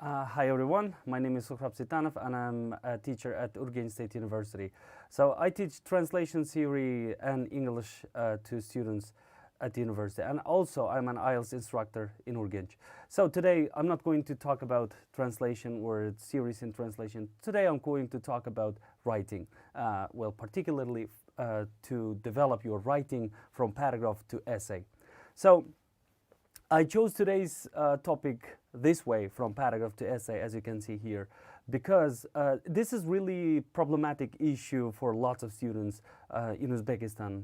Hi everyone, my name is Suhrab Sitanov and I'm a teacher at Urgen State University. So I teach translation theory and English to students at the university, and also I'm an IELTS instructor in Urgen. So today I'm not going to talk about translation or series in translation. Today I'm going to talk about writing, particularly to develop your writing from paragraph to essay. So I chose today's topic this way, from paragraph to essay, as you can see here, because this is really problematic issue for lots of students in Uzbekistan.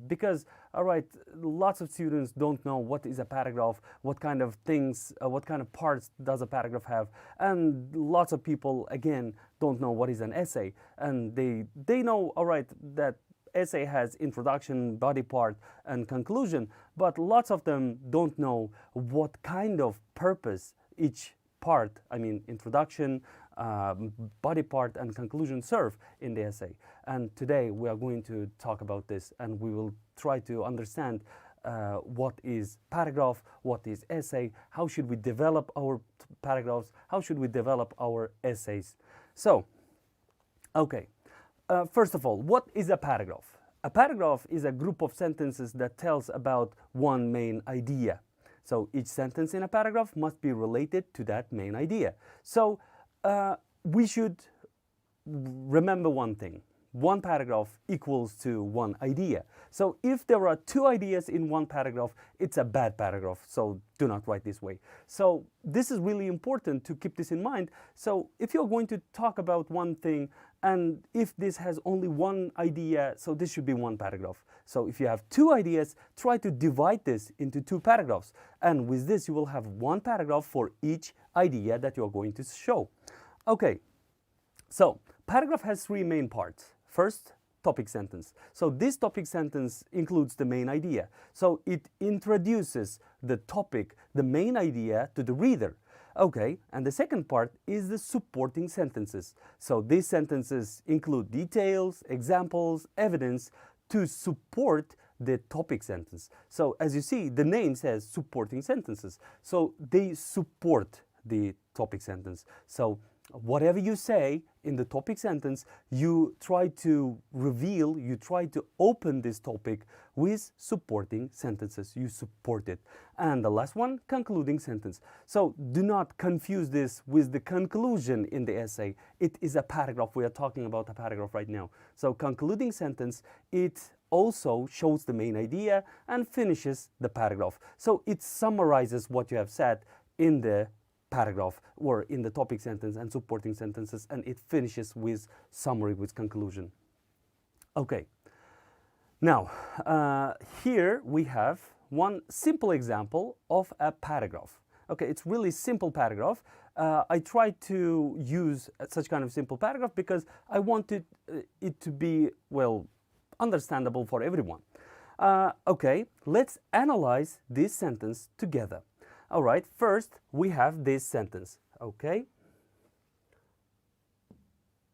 Because, all right, lots of students don't know what is a paragraph, what kind of things, what kind of parts does a paragraph have, and lots of people, again, don't know what is an essay, and they know, all right, that essay has introduction, body part, and conclusion, but lots of them don't know what kind of purpose each part, I mean introduction, body part, and conclusion serve in the essay. And today we are going to talk about this, and we will try to understand what is paragraph, what is essay, how should we develop our paragraphs, how should we develop our essays. So, okay. First of all, what is a paragraph? A paragraph is a group of sentences that tells about one main idea. So each sentence in a paragraph must be related to that main idea. So we should remember one thing. One paragraph equals to one idea. So if there are two ideas in one paragraph, it's a bad paragraph. So do not write this way. So this is really important to keep this in mind. So if you're going to talk about one thing, and if this has only one idea, so this should be one paragraph. So if you have two ideas, try to divide this into two paragraphs. And with this, you will have one paragraph for each idea that you're going to show. Okay, so paragraph has three main parts. First, topic sentence. So this topic sentence includes the main idea. So it introduces the topic, the main idea, to the reader. Okay, and the second part is the supporting sentences. So these sentences include details, examples, evidence to support the topic sentence. So as you see, the name says supporting sentences. So they support the topic sentence. So whatever you say in the topic sentence, you try to reveal, you try to open this topic with supporting sentences. You support it. And the last one, concluding sentence. So do not confuse this with the conclusion in the essay. It is a paragraph. We are talking about a paragraph right now. So concluding sentence, it also shows the main idea and finishes the paragraph. So it summarizes what you have said in the paragraph or in the topic sentence and supporting sentences, and it finishes with summary, with conclusion. Okay, now here we have one simple example of a paragraph. Okay, it's really simple paragraph. I tried to use such kind of simple paragraph because I wanted it to be, well, understandable for everyone. Okay, let's analyze this sentence together. All right, first we have this sentence, okay?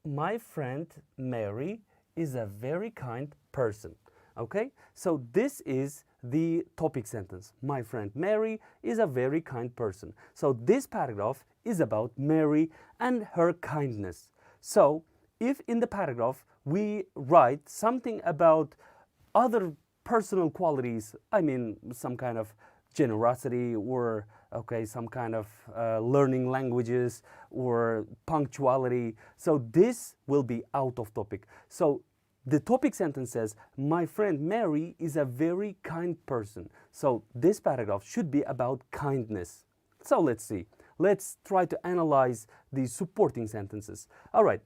My friend Mary is a very kind person, okay? So this is the topic sentence. My friend Mary is a very kind person. So this paragraph is about Mary and her kindness. So if in the paragraph we write something about other personal qualities, I mean some kind of generosity or okay, some kind of learning languages or punctuality. So this will be out of topic. So the topic sentence says, my friend Mary is a very kind person. So this paragraph should be about kindness. So let's see. Let's try to analyze the supporting sentences. All right.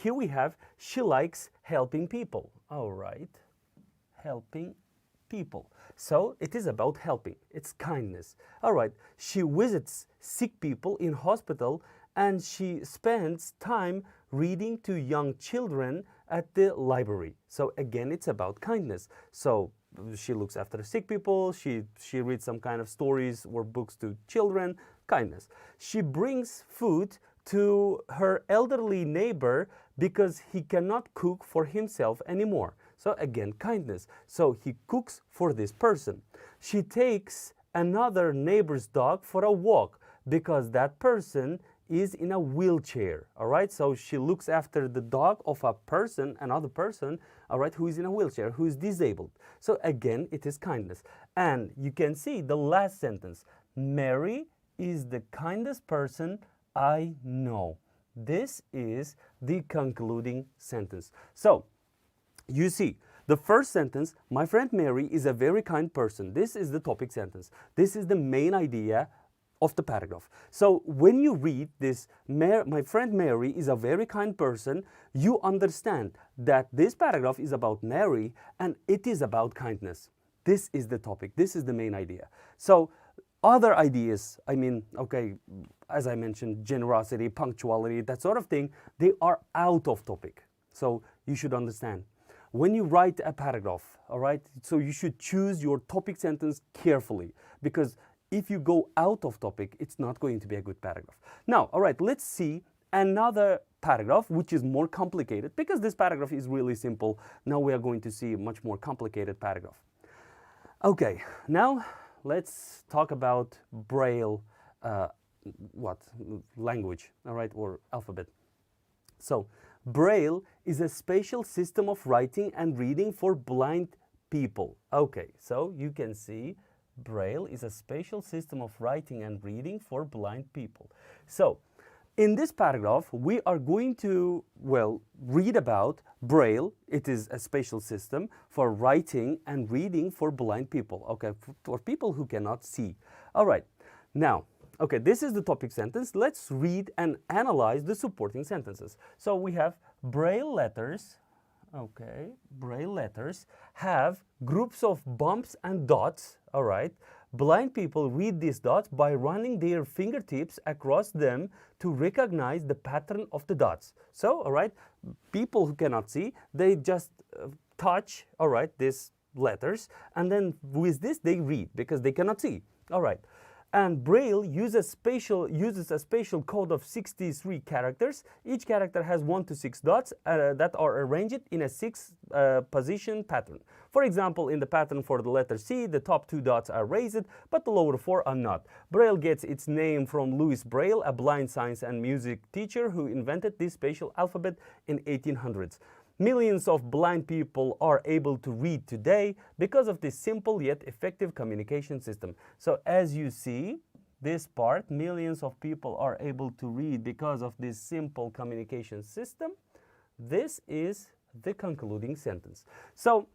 Here we have, she likes helping people. All right. Helping people. So it is about helping. It's kindness. All right. She visits sick people in hospital and she spends time reading to young children at the library. So again, it's about kindness. So she looks after sick people. She reads some kind of stories or books to children. Kindness. She brings food to her elderly neighbor because he cannot cook for himself anymore. So again, kindness. So he cooks for this person. She takes another neighbor's dog for a walk Because that person is in a wheelchair, all right? So she looks after the dog of a person, another person, all right, who is in a wheelchair, who is disabled. So again, it is kindness. And you can see the last sentence, Mary is the kindest person I know. This is the concluding sentence. So you see, the first sentence, my friend Mary is a very kind person. This is the topic sentence. This is the main idea of the paragraph. So when you read this, my friend Mary is a very kind person, you understand that this paragraph is about Mary and it is about kindness. This is the topic. This is the main idea. So other ideas, I mean, okay, as I mentioned, generosity, punctuality, that sort of thing, they are out of topic. So you should understand. When you write a paragraph, all right, so you should choose your topic sentence carefully, because if you go out of topic, it's not going to be a good paragraph. Now, all right, let's see another paragraph which is more complicated, because this paragraph is really simple. Now we are going to see a much more complicated paragraph. Okay, now let's talk about Braille language, all right, or alphabet. So Braille is a special system of writing and reading for blind people. Okay, so you can see Braille is a special system of writing and reading for blind people. So in this paragraph, we are going to, well, read about Braille. It is a special system for writing and reading for blind people, okay, for people who cannot see. All right, now, okay, this is the topic sentence. Let's read and analyze the supporting sentences. So we have Braille letters, okay, Braille letters have groups of bumps and dots, all right. Blind people read these dots by running their fingertips across them to recognize the pattern of the dots. So, all right, people who cannot see, they just touch, all right, these letters, and then with this they read because they cannot see, all right. And Braille uses a spatial code of 63 characters. Each character has 1 to 6 dots that are arranged in a 6-position pattern. For example, in the pattern for the letter C, the top 2 dots are raised, but the lower 4 are not. Braille gets its name from Louis Braille, a blind science and music teacher who invented this spatial alphabet in 1800s. Millions of blind people are able to read today because of this simple yet effective communication system. So as you see, this part, millions of people are able to read because of this simple communication system. This is the concluding sentence. So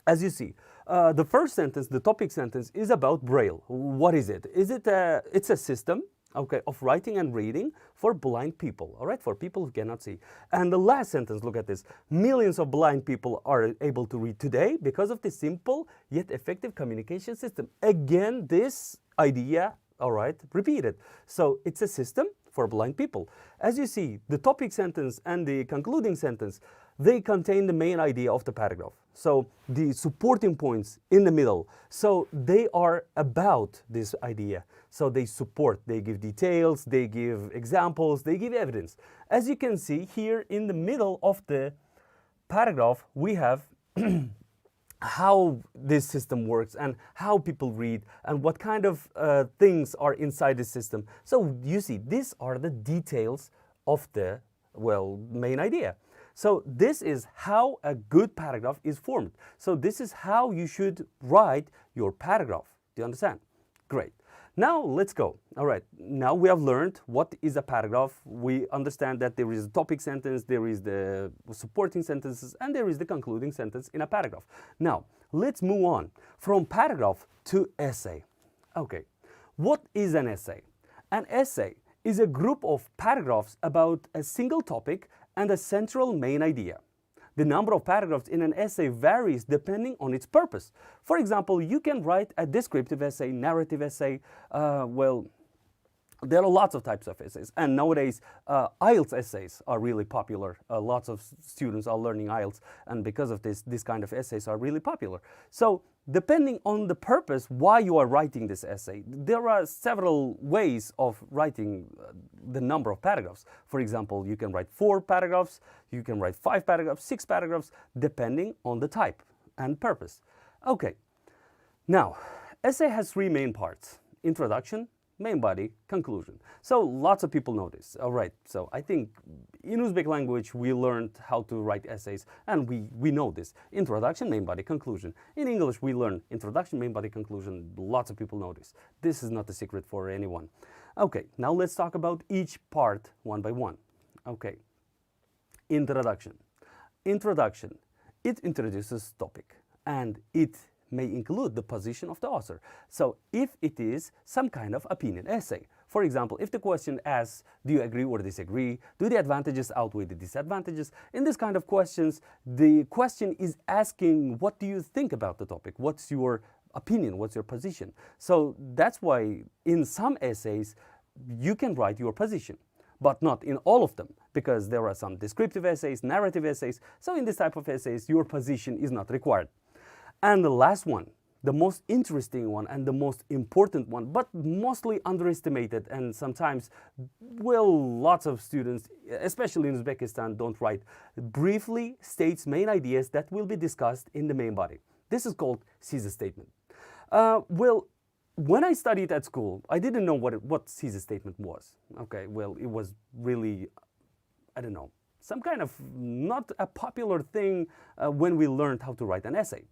as you see, the first sentence, the topic sentence, is about Braille. What is it? It's a system, okay, of writing and reading for blind people, all right, for people who cannot see. And the last sentence, look at this. Millions of blind people are able to read today because of this simple yet effective communication system. Again, this idea, all right, repeated. So it's a system for blind people. As you see, the topic sentence and the concluding sentence, they contain the main idea of the paragraph. So the supporting points in the middle, so they are about this idea. So they support, they give details, they give examples, they give evidence. As you can see here in the middle of the paragraph, we have how this system works and how people read and what kind of things are inside the system. So you see, these are the details of the, well, main idea. So this is how a good paragraph is formed. So this is how you should write your paragraph. Do you understand? Great. Now let's go. All right, now we have learned what is a paragraph. We understand that there is a topic sentence, there is the supporting sentences, and there is the concluding sentence in a paragraph. Now, let's move on from paragraph to essay. Okay, what is an essay? An essay is a group of paragraphs about a single topic and a central main idea. The number of paragraphs in an essay varies depending on its purpose. For example, you can write a descriptive essay, narrative essay. Well, there are lots of types of essays, and nowadays IELTS essays are really popular. Lots of students are learning IELTS, and because of this kind of essays are really popular. So depending on the purpose why you are writing this essay, there are several ways of writing the number of paragraphs. For example, you can write 4 paragraphs, you can write 5 paragraphs, 6 paragraphs, depending on the type and purpose. Okay, now, essay has 3 main parts: introduction, main body, conclusion. So lots of people know this. All right, so I think in Uzbek language we learned how to write essays, and we know this. Introduction, main body, conclusion. In English we learn introduction, main body, conclusion. Lots of people know this. This is not a secret for anyone. Okay, now let's talk about each part one by one. Okay, introduction. Introduction, it introduces topic, and it may include the position of the author. So if it is some kind of opinion essay, for example, if the question asks, do you agree or disagree? Do the advantages outweigh the disadvantages? In this kind of questions, the question is asking, what do you think about the topic? What's your opinion? What's your position? So that's why in some essays, you can write your position, but not in all of them, because there are some descriptive essays, narrative essays. So in this type of essays, your position is not required. And the last one, the most interesting one and the most important one, but mostly underestimated, and sometimes, well, lots of students, especially in Uzbekistan, don't write, briefly states main ideas that will be discussed in the main body. This is called thesis statement. Well, when I studied at school, I didn't know what thesis statement was. Okay, well, it was really, I don't know, some kind of not a popular thing when we learned how to write an essay.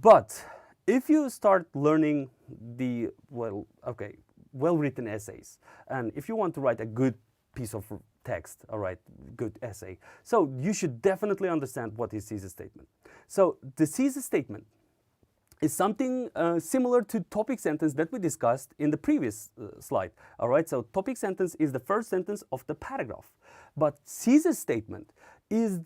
But if you start learning the, well-written essays, and if you want to write a good piece of text, all right, good essay, so you should definitely understand what is thesis statement. So the thesis statement is something similar to topic sentence that we discussed in the previous slide, all right? So topic sentence is the first sentence of the paragraph, but thesis statement is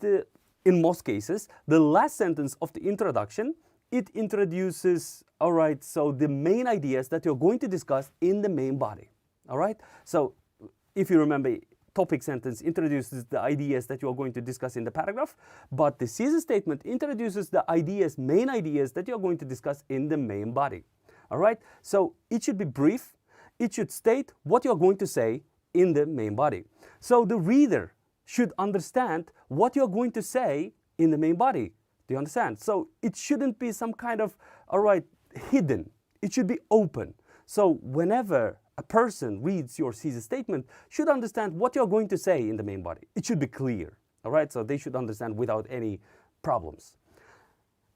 in most cases, the last sentence of the introduction. It introduces, all right, so the main ideas that you're going to discuss in the main body, all right? So if you remember, topic sentence introduces the ideas that you're going to discuss in the paragraph, but the thesis statement introduces the ideas, main ideas that you're going to discuss in the main body, all right? So it should be brief. It should state what you're going to say in the main body. So the reader should understand what you're going to say in the main body. Do you understand? So it shouldn't be some kind of, all right, hidden. It should be open. So whenever a person reads your thesis statement, should understand what you're going to say in the main body. It should be clear, all right? So they should understand without any problems.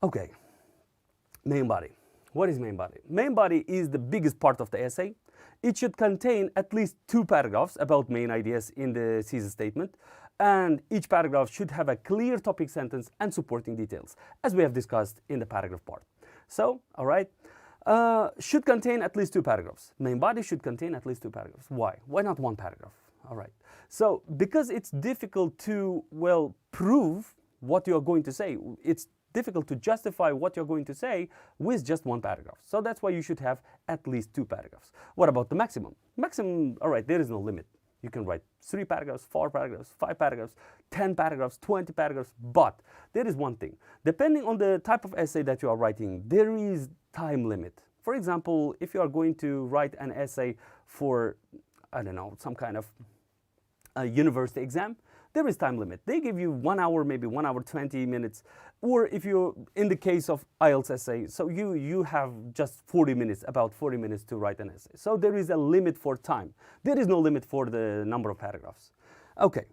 Okay, main body. What is main body? Main body is the biggest part of the essay. It should contain at least 2 paragraphs about main ideas in the thesis statement. And each paragraph should have a clear topic sentence and supporting details, as we have discussed in the paragraph part. So, all right, should contain at least 2 paragraphs. Main body should contain at least 2 paragraphs. Why? Why not 1 paragraph? All right. So, because it's difficult to, well, prove what you're going to say. It's difficult to justify what you're going to say with just 1 paragraph. So that's why you should have at least 2 paragraphs. What about the maximum? Maximum, all right, there is no limit. You can write 3 paragraphs, 4 paragraphs, 5 paragraphs, 10 paragraphs, 20 paragraphs, but there is one thing. Depending on the type of essay that you are writing, there is time limit. For example, if you are going to write an essay for, I don't know, some kind of a university exam, there is time limit. They give you 1 hour, maybe 1 hour, 20 minutes. Or if you're in the case of IELTS essay, so you have just 40 minutes, about 40 minutes to write an essay. So there is a limit for time. There is no limit for the number of paragraphs. Okay,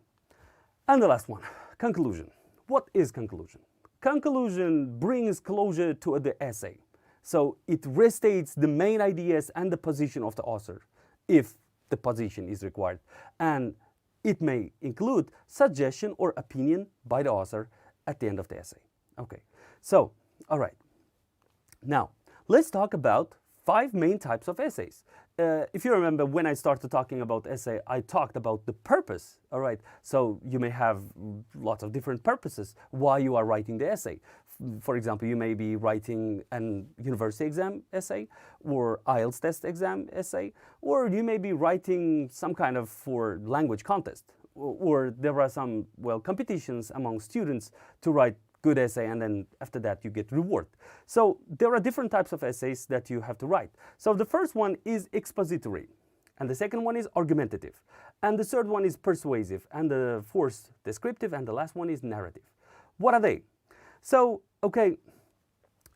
and the last one, conclusion. What is conclusion? Conclusion brings closure to the essay. So it restates the main ideas and the position of the author, if the position is required. And it may include suggestion or opinion by the author at the end of the essay. Okay, so, all right. Now, let's talk about 5 main types of essays. If you remember, when I started talking about essay, I talked about the purpose, all right? So you may have lots of different purposes why you are writing the essay. For example, you may be writing an university exam essay or IELTS test exam essay, or you may be writing some kind of for language contest, or there are some, well, competitions among students to write good essay, and then after that you get reward. So there are different types of essays that you have to write. So the first one is expository, and the second one is argumentative, and the third one is persuasive, and the fourth descriptive, and the last one is narrative. What are they? So, okay,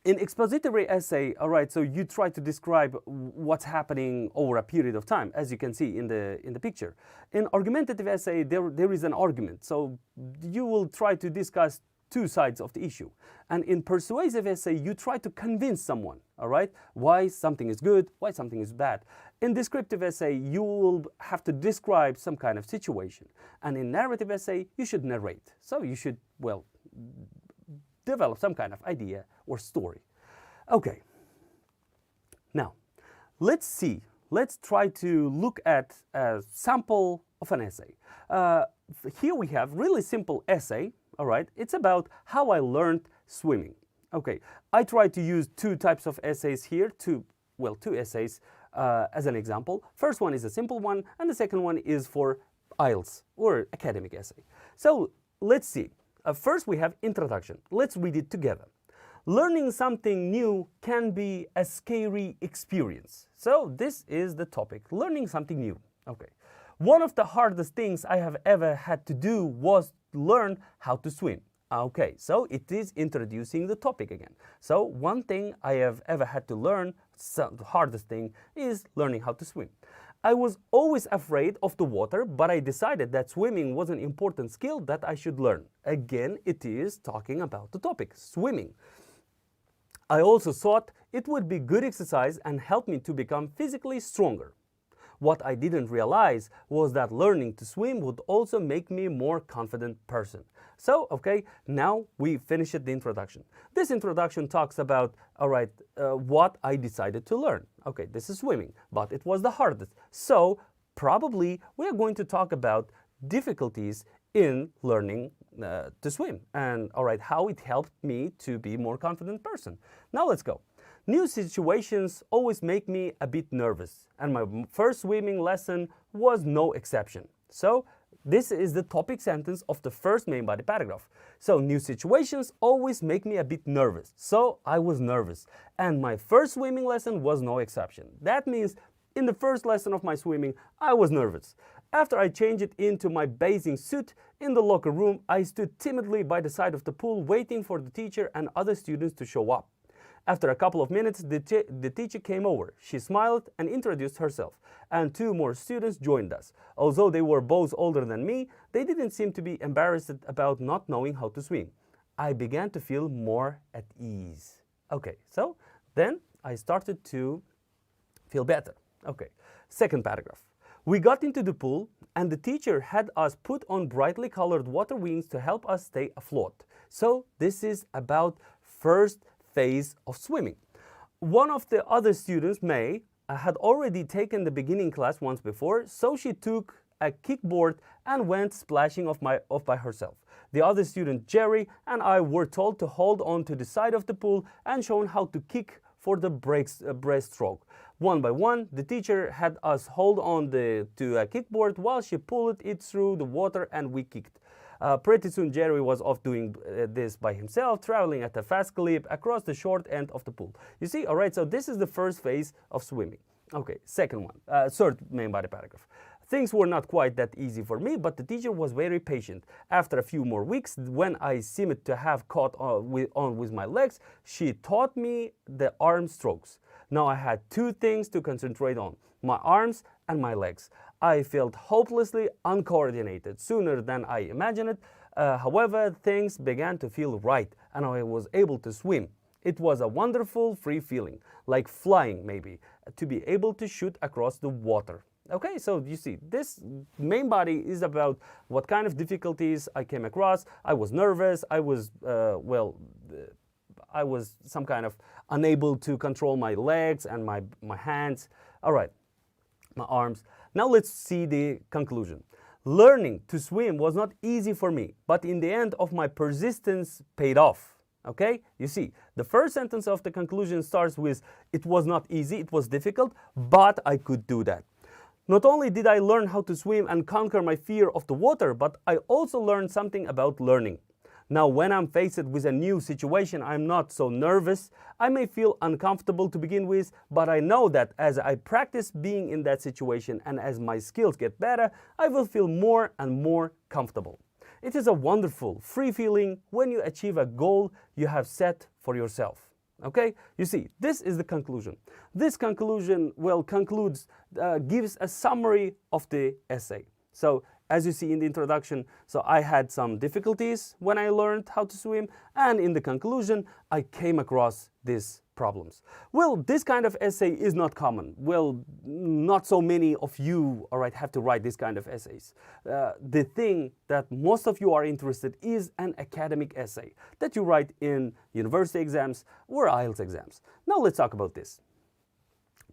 In expository essay, all right, so you try to describe what's happening over a period of time, as you can see in the picture. In argumentative essay, there is an argument, so you will try to discuss two sides of the issue. And in persuasive essay, you try to convince someone, all right, why something is good, why something is bad. In descriptive essay, you will have to describe some kind of situation. And in narrative essay, you should narrate. So you should, well, develop some kind of idea or story. Okay. Now, let's try to look at a sample of an essay. Here we have really simple essay, all right? It's about how I learned swimming. Okay, I tried to use two types of essays here, two essays as an example. First one is a simple one, and the second one is for IELTS or academic essay. So let's see. First we have introduction. Let's read it together. Learning something new can be a scary experience. So this is the topic, learning something new. Okay. One of the hardest things I have ever had to do was learn how to swim. Okay, so it is introducing the topic again. So one thing I have ever had to learn, the hardest thing, is learning how to swim. I was always afraid of the water, but I decided that swimming was an important skill that I should learn. Again, it is talking about the topic, swimming. I also thought it would be good exercise and help me to become physically stronger. What I didn't realize was that learning to swim would also make me a more confident person. So, okay, now we finished the introduction. This introduction talks about, all right, what I decided to learn. Okay, this is swimming, but it was the hardest. So, probably we are going to talk about difficulties in learning to swim and, all right, how it helped me to be a more confident person. Now let's go. New situations always make me a bit nervous, and my first swimming lesson was no exception. So, this is the topic sentence of the first main body paragraph. So, new situations always make me a bit nervous. So, I was nervous, and my first swimming lesson was no exception. That means in the first lesson of my swimming, I was nervous. After I changed it into my bathing suit in the locker room, I stood timidly by the side of the pool waiting for the teacher and other students to show up. After a couple of minutes, the teacher came over. She smiled and introduced herself, and two more students joined us. Although they were both older than me, they didn't seem to be embarrassed about not knowing how to swim. I began to feel more at ease. Okay, so then I started to feel better. Okay, second paragraph. We got into the pool, and the teacher had us put on brightly colored water wings to help us stay afloat. So this is about first phase of swimming. One of the other students, May, had already taken the beginning class once before, so she took a kickboard and went splashing off by herself. The other student, Jerry, and I were told to hold on to the side of the pool and shown how to kick for the breaststroke. One by one, the teacher had us hold on to a kickboard while she pulled it through the water and we kicked. Pretty soon Jerry was off doing this by himself, traveling at a fast clip across the short end of the pool. You see, all right, so this is the first phase of swimming. Okay, second one, third main body paragraph. Things were not quite that easy for me, but the teacher was very patient. After a few more weeks, when I seemed to have caught on with my legs, she taught me the arm strokes. Now I had two things to concentrate on, my arms and my legs. I felt hopelessly uncoordinated sooner than I imagined. However, things began to feel right, and I was able to swim. It was a wonderful, free feeling, like flying maybe, to be able to shoot across the water. Okay, so you see, this main body is about what kind of difficulties I came across. I was nervous, I was some kind of unable to control my legs and my hands. All right, my arms. Now let's see the conclusion. Learning to swim was not easy for me, but in the end of my persistence paid off. Okay, you see, the first sentence of the conclusion starts with, it was not easy, it was difficult, but I could do that. Not only did I learn how to swim and conquer my fear of the water, but I also learned something about learning. Now, when I'm faced with a new situation, I'm not so nervous. I may feel uncomfortable to begin with, but I know that as I practice being in that situation and as my skills get better, I will feel more and more comfortable. It is a wonderful, free feeling when you achieve a goal you have set for yourself. Okay, you see, this is the conclusion. This conclusion, well, gives a summary of the essay. So, as you see in the introduction, so I had some difficulties when I learned how to swim, and in the conclusion, I came across these problems. Well, this kind of essay is not common. Well, not so many of you, all right, have to write this kind of essays. The thing that most of you are interested is an academic essay that you write in university exams or IELTS exams. Now let's talk about this.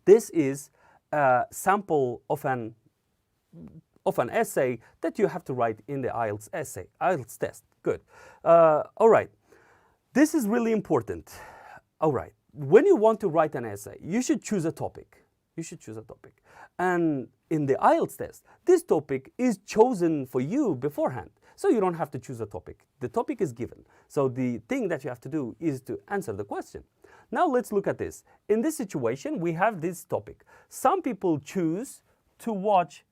This is a sample of an essay that you have to write in the IELTS test. Good. All right. This is really important. All right. When you want to write an essay, you should choose a topic. You should choose a topic. And in the IELTS test, this topic is chosen for you beforehand. So you don't have to choose a topic. The topic is given. So the thing that you have to do is to answer the question. Now let's look at this. In this situation, we have this topic. Some people choose to watch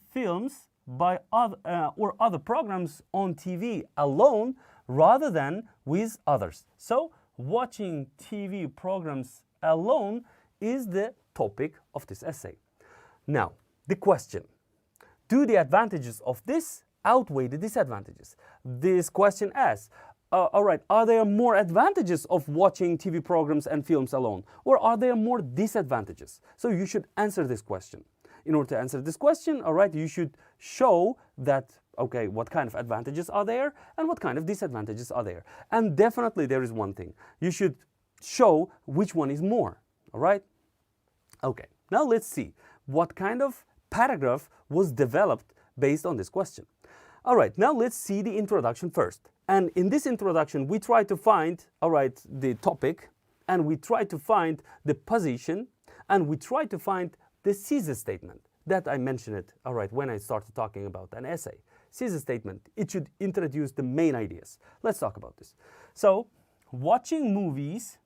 films by other programs on TV alone rather than with others. So watching TV programs alone is the topic of this essay. Now, the question, do the advantages of this outweigh the disadvantages? This question asks, all right, are there more advantages of watching TV programs and films alone, or are there more disadvantages? So you should answer this question. In order to answer this question, all right, you should show that, okay, what kind of advantages are there and what kind of disadvantages are there. And definitely there is one thing. You should show which one is more, all right? Okay, now let's see what kind of paragraph was developed based on this question. All right, now let's see the introduction first. And in this introduction, we try to find, all right, the topic, and we try to find the position, and we try to find the thesis statement that I mentioned it, all right, when I started talking about an essay. Thesis statement, it should introduce the main ideas. Let's talk about this. So, watching movies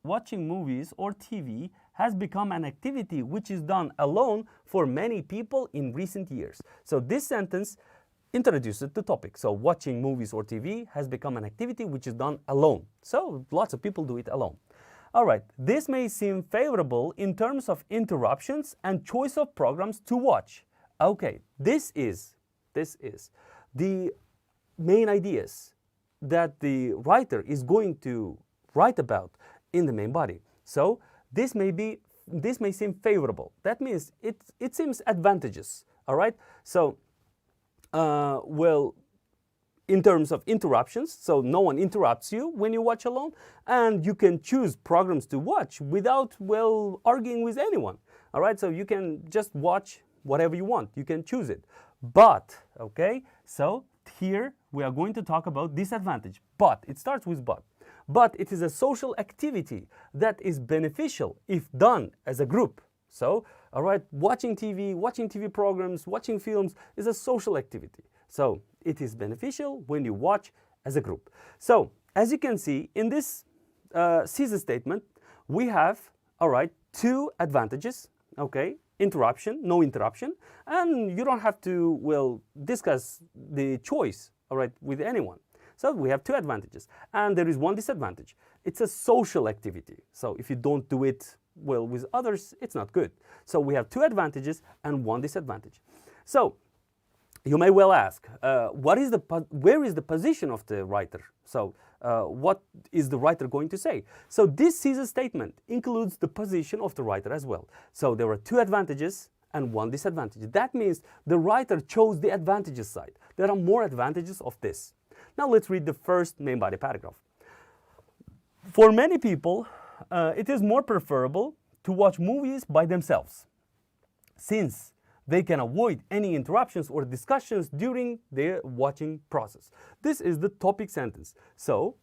or TV has become an activity which is done alone for many people in recent years. So this sentence introduces the topic. So watching movies or TV has become an activity which is done alone. So lots of people do it alone. All right, this may seem favorable in terms of interruptions and choice of programs to watch. Okay, this is the main ideas that the writer is going to write about in the main body. So this may seem favorable. That means it seems advantageous. All right. So, well, in terms of interruptions, so no one interrupts you when you watch alone, and you can choose programs to watch without, well, arguing with anyone. All right. So you can just watch whatever you want. You can choose it. But, okay, so here we are going to talk about disadvantage. But, it starts with but. But it is a social activity that is beneficial if done as a group. So, all right, watching TV programs, watching films is a social activity. So, it is beneficial when you watch as a group. So, as you can see, in this thesis statement, we have, all right, two advantages, okay? Interruption, no interruption, and you don't have to, well, discuss the choice, all right, with anyone. So we have two advantages, and there is one disadvantage. It's a social activity. So if you don't do it, well, with others, it's not good. So we have two advantages and one disadvantage. So you may well ask, where is the position of the writer? So what is the writer going to say? So this thesis statement includes the position of the writer as well. So there are two advantages and one disadvantage. That means the writer chose the advantages side. There are more advantages of this. Now let's read the first main body paragraph. For many people, it is more preferable to watch movies by themselves, since they can avoid any interruptions or discussions during their watching process. This is the topic sentence. So,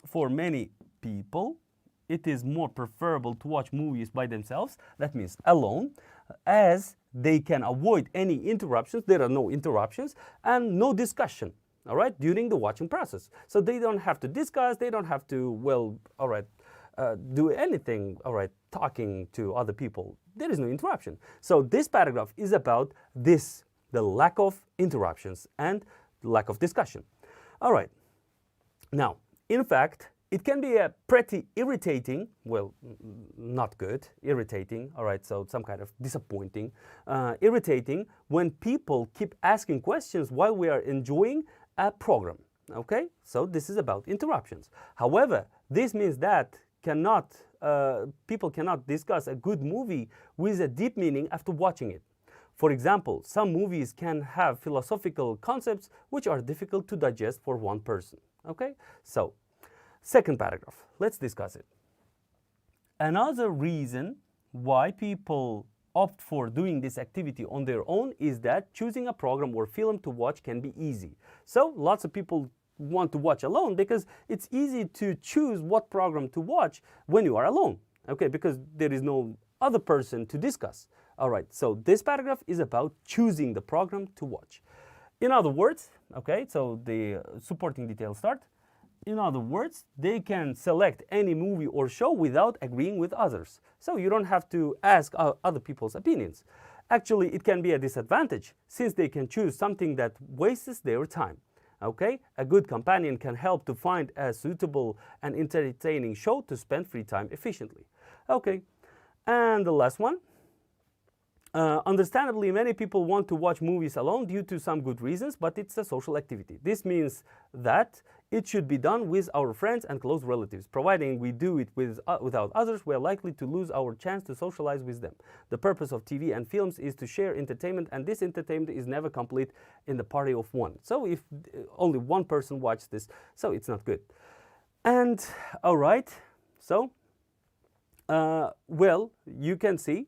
for many people, it is more preferable to watch movies by themselves, that means alone, as they can avoid any interruptions, there are no interruptions, and no discussion, all right, during the watching process. So they don't have to discuss, they don't have to, well, all right, do anything, all right, talking to other people. There is no interruption. So this paragraph is about this, the lack of interruptions and lack of discussion. All right. Now, in fact, It can be pretty irritating, well, not good, irritating, all right, so some kind of disappointing, irritating when people keep asking questions while we are enjoying a program, okay? So this is about interruptions. However, this means that people cannot discuss a good movie with a deep meaning after watching it. For example, some movies can have philosophical concepts which are difficult to digest for one person, okay? So, second paragraph, let's discuss it. Another reason why people opt for doing this activity on their own is that choosing a program or film to watch can be easy. So lots of people want to watch alone because it's easy to choose what program to watch when you are alone, okay, because there is no other person to discuss. All right, so this paragraph is about choosing the program to watch. In other words, okay, so the supporting details start. In other words, they can select any movie or show without agreeing with others. So you don't have to ask other people's opinions. Actually, it can be a disadvantage since they can choose something that wastes their time. Okay, a good companion can help to find a suitable and entertaining show to spend free time efficiently. Okay, and the last one. Understandably, many people want to watch movies alone due to some good reasons, but it's a social activity. This means that it should be done with our friends and close relatives. Providing we do it without others, we are likely to lose our chance to socialize with them. The purpose of TV and films is to share entertainment, and this entertainment is never complete in the party of one. So if only one person watches this, so it's not good. And all right, so, well, you can see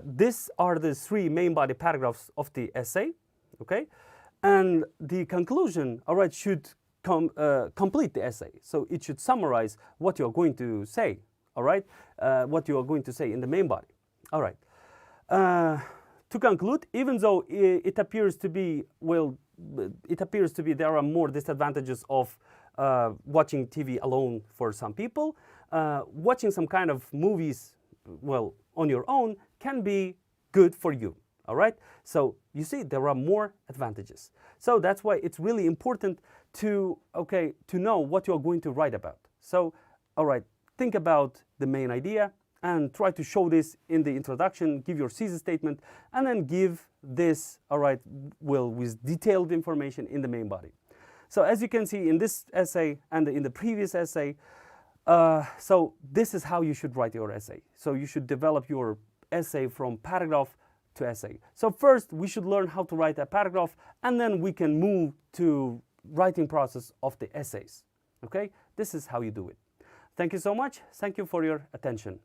these are the three main body paragraphs of the essay, okay? And the conclusion, all right, should complete the essay. So it should summarize what you're going to say, all right? What you are going to say in the main body, all right? To conclude, even though it appears to be, well, there are more disadvantages of watching TV alone for some people, watching some kind of movies, well, on your own can be good for you, all right? So you see, there are more advantages. So that's why it's really important to know what you're going to write about. So, all right, think about the main idea and try to show this in the introduction, give your thesis statement, and then give this, all right, well, with detailed information in the main body. So as you can see in this essay and in the previous essay, so this is how you should write your essay. So you should develop your essay from paragraph to essay. So first we should learn how to write a paragraph, and then we can move to writing process of the essays. Okay, this is how you do it. Thank you so much. Thank you for your attention.